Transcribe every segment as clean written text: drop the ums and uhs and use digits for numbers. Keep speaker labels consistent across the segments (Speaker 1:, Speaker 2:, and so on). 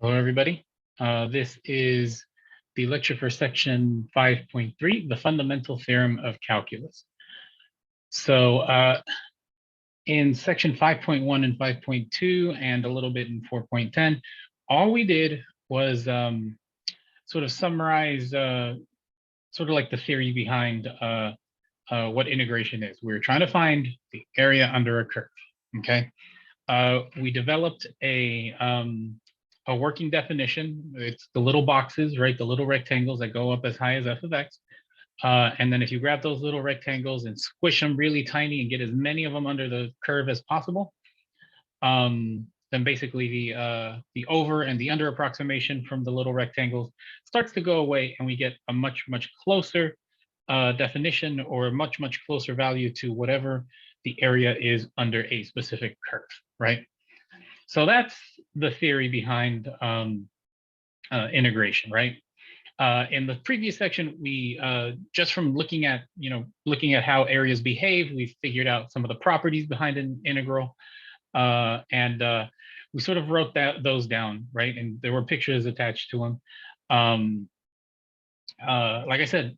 Speaker 1: Hello, everybody. This is the lecture for section 5.3, the fundamental theorem of calculus. So in section 5.1 and 5.2 and a little bit in 4.10, all we did was sort of summarize sort of like the theory behind what integration is. We were trying to find the area under a curve, okay? We developed a working definition. It's the little boxes, right? The little rectangles that go up as high as f of x. And then if you grab those little rectangles and squish them really tiny and get as many of them under the curve as possible, then basically the over and the under approximation from the little rectangles starts to go away, and we get a much closer definition, or a much closer value to whatever the area is under a specific curve, right? So that's the theory behind integration, right? In the previous section, we just from looking at how areas behave, we figured out some of the properties behind an integral, and we sort of wrote those down, right? And there were pictures attached to them. Like I said,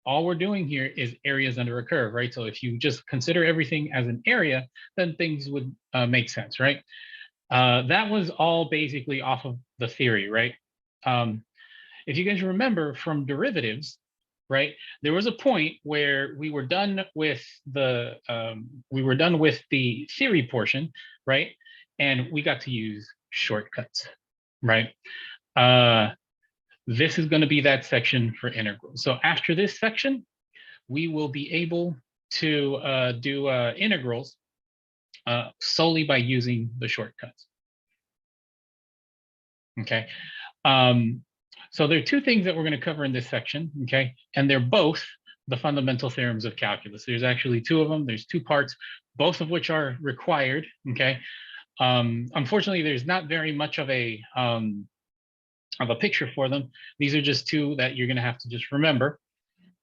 Speaker 1: all we're doing here is areas under a curve, right? So if you just consider everything as an area, then things would make sense, right? That was all basically off of the theory, right? If you guys remember from derivatives, right, there was a point where we were done with the theory portion, right, and we got to use shortcuts, right? This is going to be that section for integrals. So after this section, we will be able to do integrals solely by using the shortcuts. Okay. So there are two things that we're going to cover in this section, okay? And they're both the fundamental theorems of calculus. There's actually two of them. There's two parts, both of which are required, okay? Unfortunately, there's not very much of a picture for them. These are just two that you're going to have to just remember.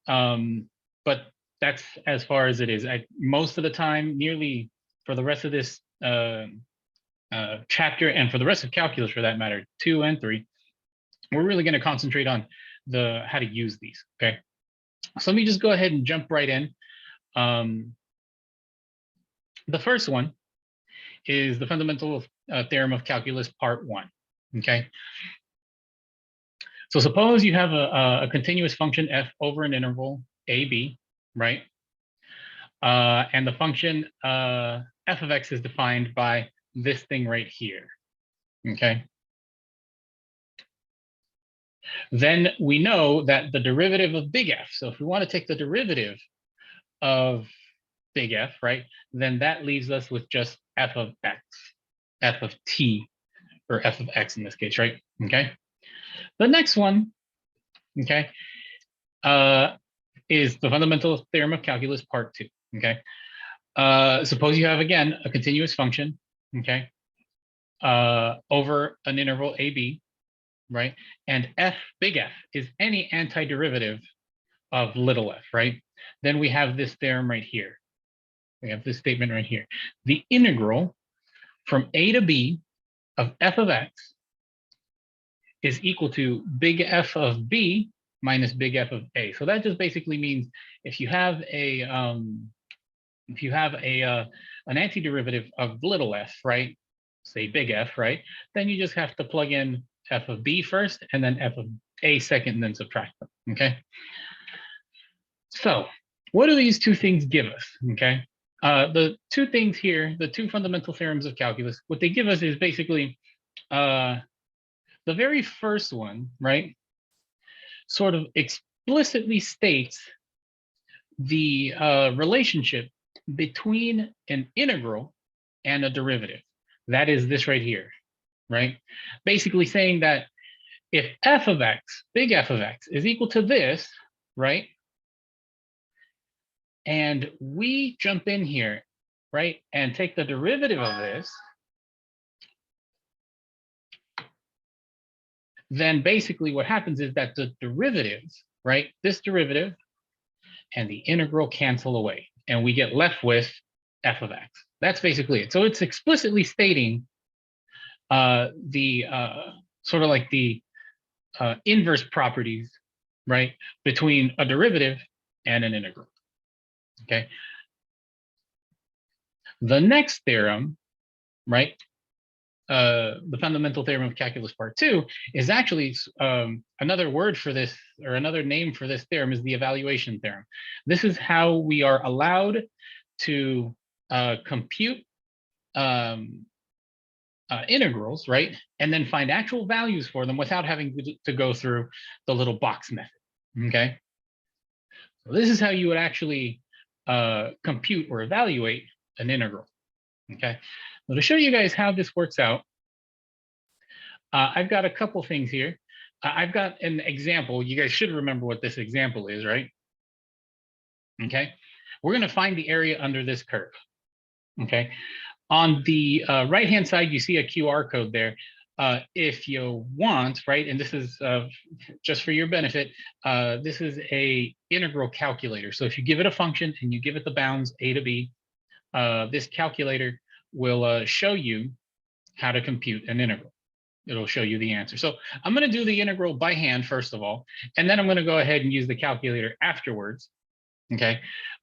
Speaker 1: But that's as far as it is. Most of the time, nearly for the rest of this chapter, and for the rest of calculus for that matter, 2 and 3, we're really going to concentrate on how to use these, okay? So let me just go ahead and jump right in. The first one is the fundamental theorem of calculus part 1, okay? So suppose you have a continuous function f over an interval ab, right? And the function f of x is defined by this thing right here, okay? Then we know that the derivative of big F, so if we want to take the derivative of big F, right, then that leaves us with just f of x, f of t, or f of x in this case, right? Okay. The next one, okay, is the fundamental theorem of calculus part 2, okay? Suppose you have, again, a continuous function, okay, over an interval ab, right? And f, big F, is any antiderivative of little f, right? Then we have this theorem right here. We have this statement right here. The integral from a to b of f of x is equal to big F of b minus big F of a. So that just basically means if you have an antiderivative of little f, right? Say big F, right? Then you just have to plug in f of b first, and then f of a second, and then subtract them, okay? So what do these two things give us, okay? The two things here, the two fundamental theorems of calculus, what they give us is basically the very first one, right, sort of explicitly states the relationship between an integral and a derivative. That is this right here, right? Basically saying that if f of x, big F of x, is equal to this, right? And we jump in here, right, and take the derivative of this, then basically what happens is that the derivatives, right, this derivative and the integral cancel away, and we get left with f of x. That's basically it. So it's explicitly stating the sort of like the inverse properties, right, between a derivative and an integral. Okay. The next theorem, right, the fundamental theorem of calculus part 2 is actually another word for this, or another name for this theorem is the evaluation theorem. This is how we are allowed to compute integrals, right, and then find actual values for them without having to go through the little box method. Okay, so this is how you would actually compute or evaluate an integral. Okay, so to show you guys how this works out, I've got a couple things here. I've got an example. You guys should remember what this example is, right? Okay, we're going to find the area under this curve. Okay, on the right-hand side, you see a QR code there. If you want, right, and this is just for your benefit, this is a integral calculator. So if you give it a function and you give it the bounds a to b, this calculator will show you how to compute an integral. It'll show you the answer. So I'm going to do the integral by hand, first of all, and then I'm going to go ahead and use the calculator afterwards, okay,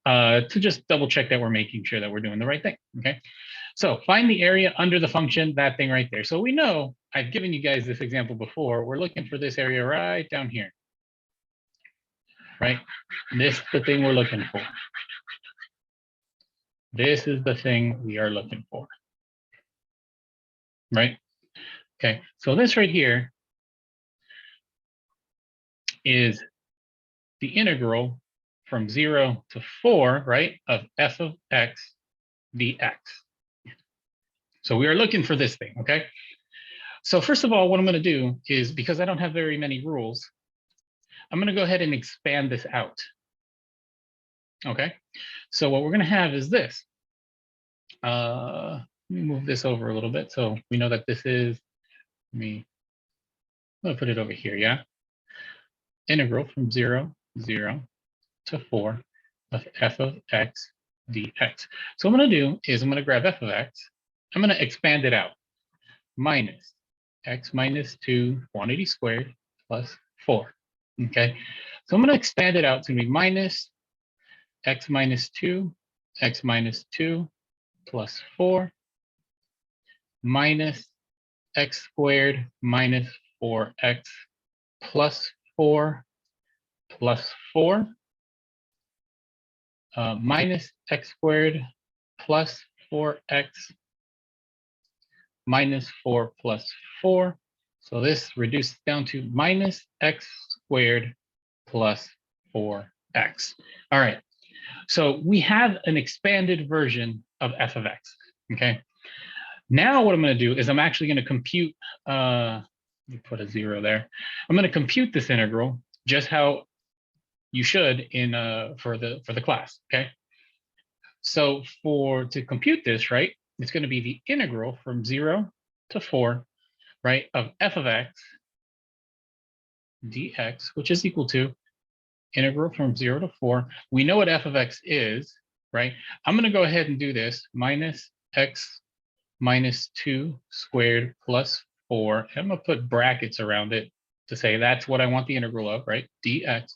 Speaker 1: to just double check that we're making sure that we're doing the right thing, okay? So find the area under the function, that thing right there. So we know, I've given you guys this example before, we're looking for this area right down here, right? This is the thing we're looking for. This is the thing we are looking for, right? Okay, so this right here is the integral from 0 to 4, right, of f of x dx. So we are looking for this thing, okay? So first of all, what I'm going to do is, because I don't have very many rules, I'm going to go ahead and expand this out. Okay, so what we're going to have is this. Let me move this over a little bit so we know that this is, I'm going to put it over here, yeah? Integral from 0 to 4 of f of x dx. So what I'm going to do is I'm going to grab f of x, I'm going to expand it out, minus x minus 2 quantity squared plus 4. Okay, so I'm going to expand it out. It's going to be minus x minus 2 plus 4 minus x squared minus 4x plus 4 plus 4 minus x squared plus 4x minus 4 plus 4. So this reduces down to minus x squared plus 4x. All right, so we have an expanded version of f of x, okay? Now what I'm going to do is I'm actually going to compute, let me put a 0 there. I'm going to compute this integral just how you should in for the class, okay? So to compute this, right, it's going to be the integral from 0 to 4, right, of f of x dx, which is equal to integral from 0 to 4. We know what f of x is, right? I'm going to go ahead and do this, minus x minus 2 squared plus 4. I'm going to put brackets around it to say that's what I want the integral of, right? dx.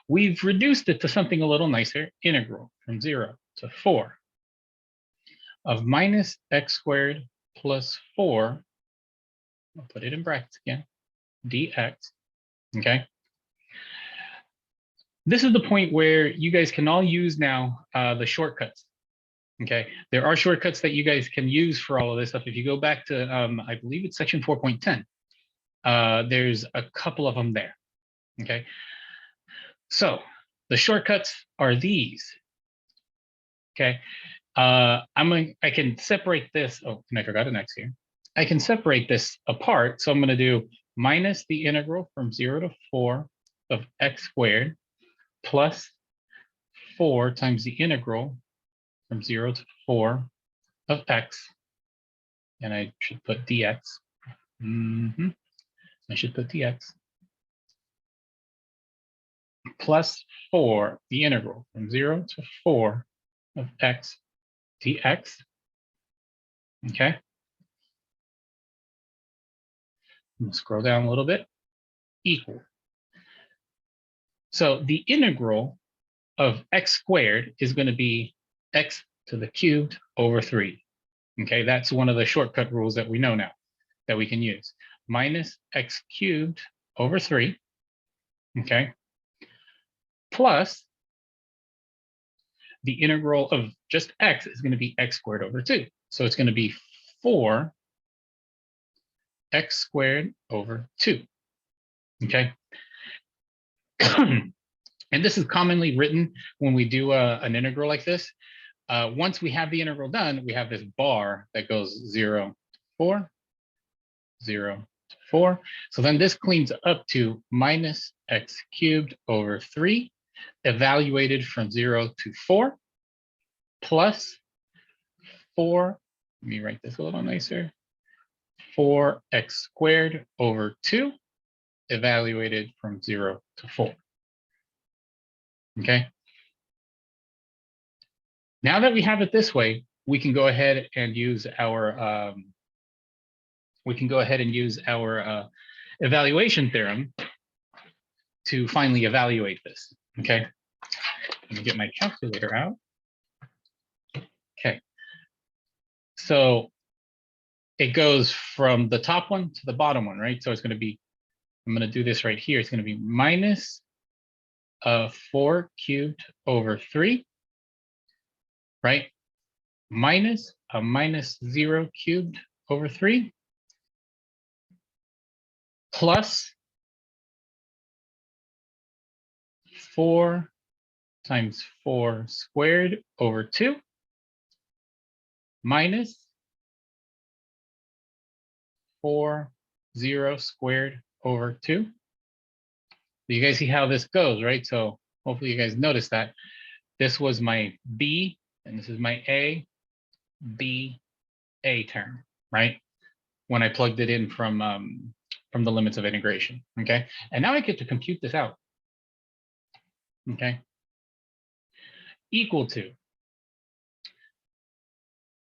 Speaker 1: We've reduced it to something a little nicer, integral from 0 to 4 of minus x squared plus 4. I'll put it in brackets again, dx, okay? This is the point where you guys can all use now the shortcuts. Okay, there are shortcuts that you guys can use for all of this stuff. If you go back to, I believe it's section 4.10, there's a couple of them there. Okay, so the shortcuts are these. Okay, I can separate this. Oh, and I forgot an x here. I can separate this apart. So I'm going to do minus the integral from 0 to 4 of x squared plus 4 times the integral from 0 to 4 of x, and I should put dx. I should put dx plus 4, the integral from 0 to 4 of x dx. Okay. We'll scroll down a little bit, equal. So the integral of x squared is going to be x to the cubed over 3. Okay, that's one of the shortcut rules that we know now that we can use. Minus x cubed over 3, okay, plus the integral of just x is going to be x squared over 2. So it's going to be 4 x squared over 2, okay? And this is commonly written when we do an integral like this. Once we have the integral done, we have this bar that goes 0, 4, 0, 4. So then this cleans up to minus x cubed over 3, evaluated from 0 to 4, plus 4, let me write this a little nicer, 4x squared over 2, evaluated from 0 to 4. Okay. Now that we have it this way, we can go ahead and use our evaluation theorem to finally evaluate this. Okay. Let me get my calculator out. Okay. So it goes from the top one to the bottom one, right? So it's going to be, I'm going to do this right here. It's going to be minus 4 cubed over 3, right? Minus a minus 0 cubed over 3, plus 4 times 4 squared over 2, minus 4 0 squared over 2. You guys see how this goes, right? So hopefully you guys noticed that this was my B and this is my A, B, A term, right? When I plugged it in from the limits of integration, okay? And now I get to compute this out, okay? Equal to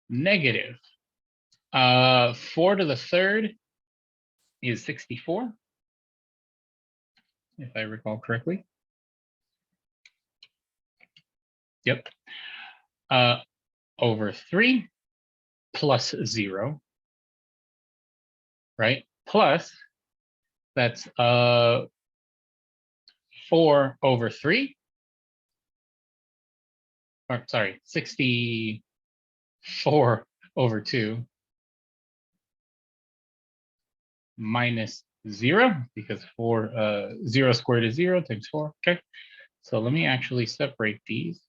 Speaker 1: negative 4 to the third is 64, if I recall correctly. Yep. Over 3 plus 0, right? Plus, that's 4 over 3. Or sorry, 64 over 2 minus 0, because 0 squared is 0 times 4. Okay. So let me actually separate these.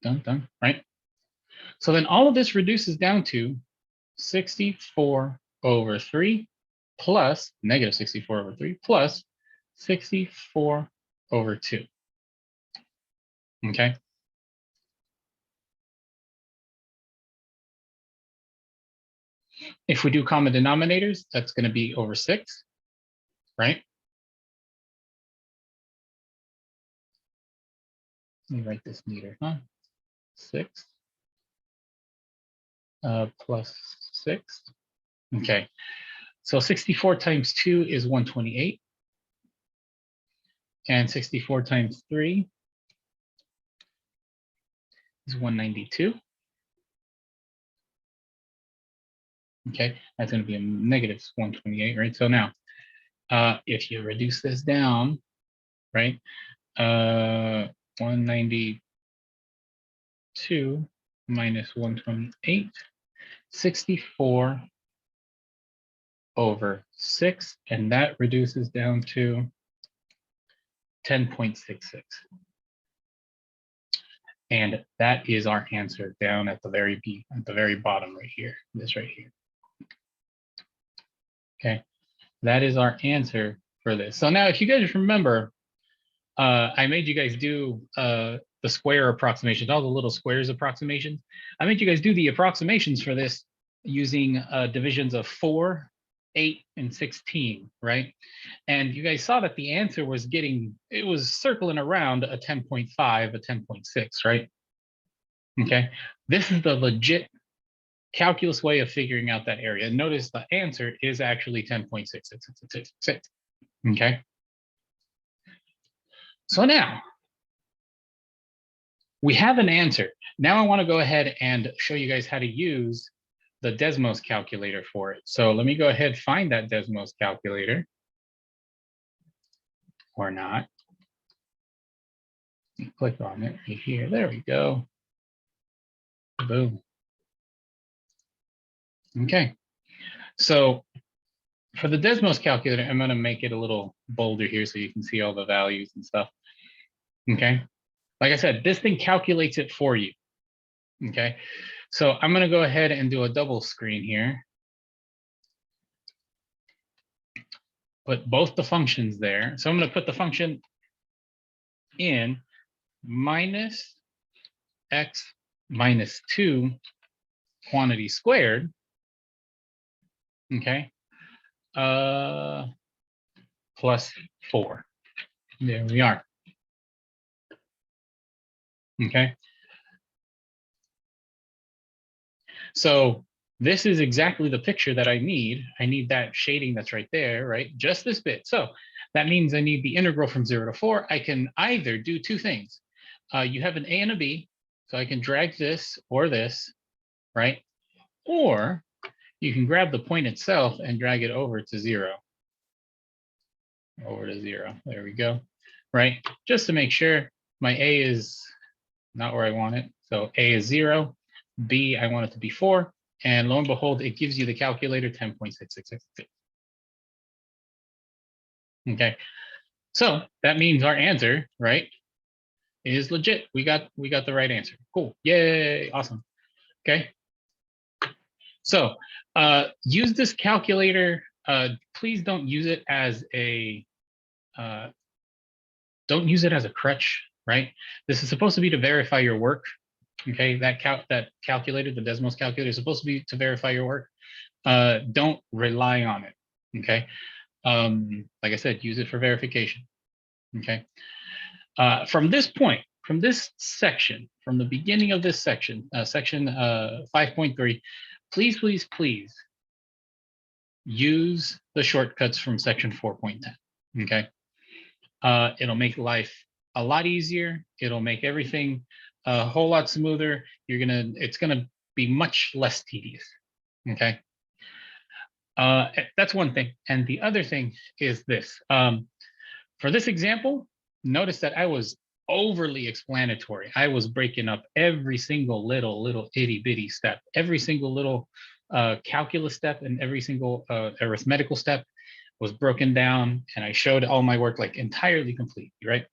Speaker 1: Done, right? So then all of this reduces down to 64 over 3 plus negative 64 over 3 plus 64 over 2. Okay. If we do common denominators, that's going to be over 6, right? Let me write this neater, huh? 6 plus 6. Okay. So 64 times 2 is 128. And 64 times 3 is 192. Okay, that's going to be a negative 128, right? So now, if you reduce this down, right, 192 minus 128, 64 over 6, and that reduces down to 10.66. And that is our answer down at the very bottom right here, this right here. Okay, that is our answer for this. So now if you guys remember, I made you guys do the square approximations, all the little squares approximations. I made you guys do the approximations for this using divisions of 4, 8, and 16, right? And you guys saw that the answer was it was circling around a 10.5, a 10.6, right? Okay, this is the legit calculus way of figuring out that area. And notice the answer is actually 10.6666. Okay. So now we have an answer. Now I want to go ahead and show you guys how to use the Desmos calculator for it. So let me go ahead and find that Desmos calculator. Or not. Click on it right here. There we go. Boom. Okay. So for the Desmos calculator, I'm going to make it a little bolder here so you can see all the values and stuff. Okay. Like I said, this thing calculates it for you. Okay. So I'm going to go ahead and do a double screen here. Put both the functions there. So I'm going to put the function in minus x minus 2 quantity squared. Okay. Plus 4. There we are. Okay. So this is exactly the picture that I need. I need that shading that's right there, right? Just this bit. So that means I need the integral from 0 to 4. I can either do two things. You have an a and a b, so I can drag this or this, right? Or you can grab the point itself and drag it over to 0. Over to 0. There we go. Right? Just to make sure my a is not where I want it. So a is 0, b I want it to be 4, and lo and behold, it gives you the calculator 10.6666. Okay. So that means our answer, right, is legit. We got the right answer. Cool. Yay. Awesome. Okay. So use this calculator. Please don't use it as a crutch, right? This is supposed to be to verify your work. Okay, that calculator, the Desmos calculator, is supposed to be to verify your work. Don't rely on it. Okay. Like I said, use it for verification. Okay. From this point, from this section, from the beginning of this section, section 5.3, please use the shortcuts from section 4.10. Okay. It'll make life a lot easier. It'll make everything a whole lot smoother. It's gonna be much less tedious. Okay. That's one thing. And the other thing is this. For this example, notice that I was overly explanatory. I was breaking up every single little itty bitty step, every single little calculus step, and every single arithmetical step was broken down, and I showed all my work like entirely complete, right?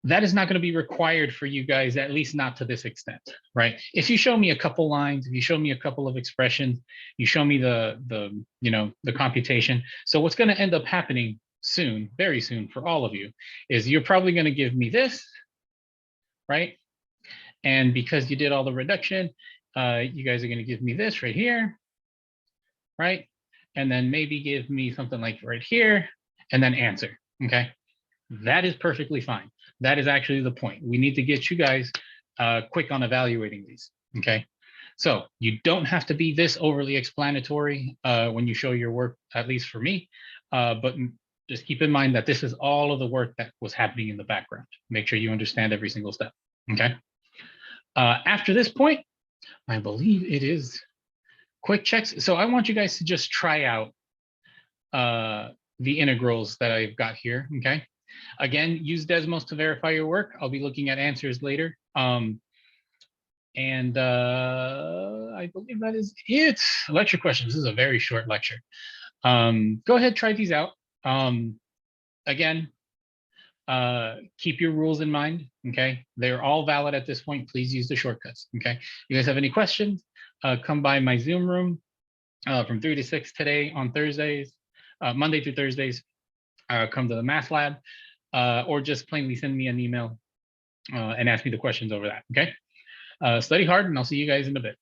Speaker 1: That is not going to be required for you guys, at least not to this extent, right? If you show me a couple lines, if you show me a couple of expressions, you show me the computation. So what's going to end up happening soon, very soon for all of you, is you're probably going to give me this, right? And because you did all the reduction, you guys are going to give me this right here, right? And then maybe give me something like right here, and then answer, okay? That is perfectly fine. That is actually the point. We need to get you guys quick on evaluating these, okay? So you don't have to be this overly explanatory when you show your work, at least for me, but just keep in mind that this is all of the work that was happening in the background. Make sure you understand every single step, okay? After this point, I believe it is quick checks. So I want you guys to just try out the integrals that I've got here, okay? Again, use Desmos to verify your work. I'll be looking at answers later. I believe that is it. Lecture questions. This is a very short lecture. Go ahead, try these out. Again, keep your rules in mind, okay? They're all valid at this point. Please use the shortcuts, okay? You guys have any questions? Come by my Zoom room from 3 to 6 today on Thursdays, Monday through Thursdays. Come to the math lab, or just plainly send me an email and ask me the questions over that, okay? Study hard, and I'll see you guys in a bit.